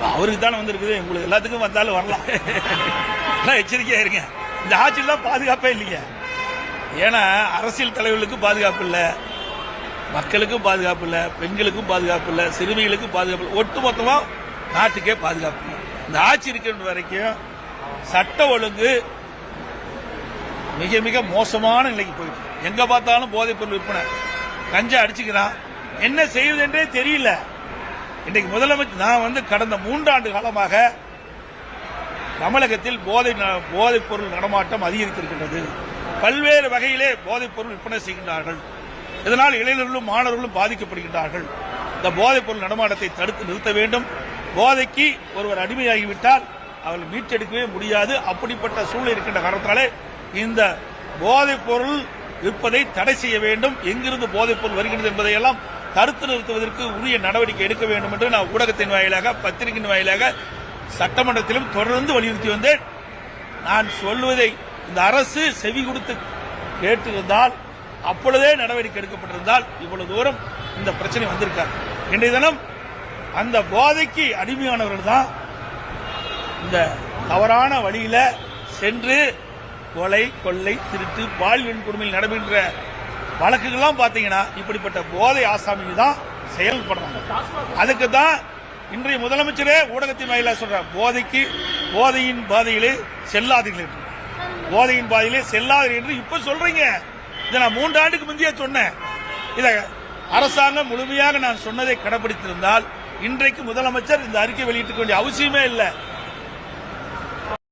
அவருக்கு தானே வந்திருக்குது, உங்களுக்கு எல்லாத்துக்கும் வந்தாலும் வரலாம். எச்சரிக்கையா இருங்க. இந்த ஆட்சியில் பாதுகாப்பே இல்லைங்க. ஏன்னா அரசியல் தலைவர்களுக்கு பாதுகாப்பு இல்லை, மக்களுக்கும் பாதுகாப்பு இல்லை, பெண்களுக்கும் பாதுகாப்பு இல்லை, சிறுமிகளுக்கும் பாதுகாப்பு இல்லை, ஒட்டுமொத்தமா நாட்டுக்கே பாதுகாப்பு இல்லை. இந்த ஆட்சி இருக்கின்ற வரைக்கும் சட்ட ஒழுங்கு மிக மிக மோசமான நிலைக்கு போயிட்டு, எங்க பார்த்தாலும் போதைப் பொருள் விற்பனை, கஞ்சா அடிச்சுக்கிறான், என்ன செய்வது என்றே தெரியல. இன்றைக்கு முதலமைச்சர் நான் கடந்த 3 ஆண்டு காலமாக தமிழகத்தில் போதைப் பொருள் நடமாட்டம் அதிகரித்திருக்கின்றது. பல்வேறு வகையிலே போதைப் பொருள் விற்பனை செய்கின்றார்கள். இதனால் இளைஞர்களும் மாணவர்களும் பாதிக்கப்படுகின்றார்கள். இந்த போதைப் பொருள் நடமாட்டத்தை தடுத்து நிறுத்த வேண்டும். போதைக்கு ஒருவர் அடிமையாகிவிட்டால் அவர்கள் மீட்டெடுக்கவே முடியாது. அப்படிப்பட்ட சூழ்நிலை இருக்கின்ற காரணத்தாலே இந்த போதைப் பொருள் விற்பதை தடை செய்ய வேண்டும். எங்கிருந்து போதைப் பொருள் வருகிறது என்பதையெல்லாம் தடுத்து நிறுத்துவதற்கு உரிய நடவடிக்கை எடுக்க வேண்டும் என்று நான் ஊடகத்தின் வாயிலாக, பத்திரிகையின் வாயிலாக, சட்டமன்றத்திலும் தொடர்ந்து வலியுறுத்தி வந்தேன். நான் சொல்வதை இந்த அரசு செவி கொடுத்து கேட்டிருந்தால், அப்பொழுதே நடவடிக்கை எடுக்கப்பட்டிருந்தால் இவ்வளவு தூரம் இந்த பிரச்சனை வந்திருக்காது. இன்றைய தினம் அந்த போதைக்கு அடிமையானவர்கள் தான் இந்த தவறான வழியில சென்று கொலை, கொள்ளை, திருட்டு, பாலியல் கொடுமையில் நடைபெற்ற வழக்குகள்லாம் பாத்தீங்கன்னா இப்படிப்பட்ட போதை ஆசாமிகள் தான் செயல்படுறாங்க. அதுக்கு தான் இன்றைய முதலமைச்சரே ஊடகத்தின் வாயிலாக சொல்றார், போதையின் பாதையிலே செல்லாதீர்கள் என்று. போதையின் பாதையிலே செல்லாதீர்கள் என்று இப்ப சொல்றீங்க. இதை நான் 3 ஆண்டுக்கு முந்தைய சொன்னேன். இதை அரசாங்கம் முழுமையாக நான் சொன்னதை கடைபிடித்திருந்தால் இன்றைக்கு முதலமைச்சர் இந்த அறிக்கை வெளியிட்டுக்க வேண்டிய அவசியமே இல்லை.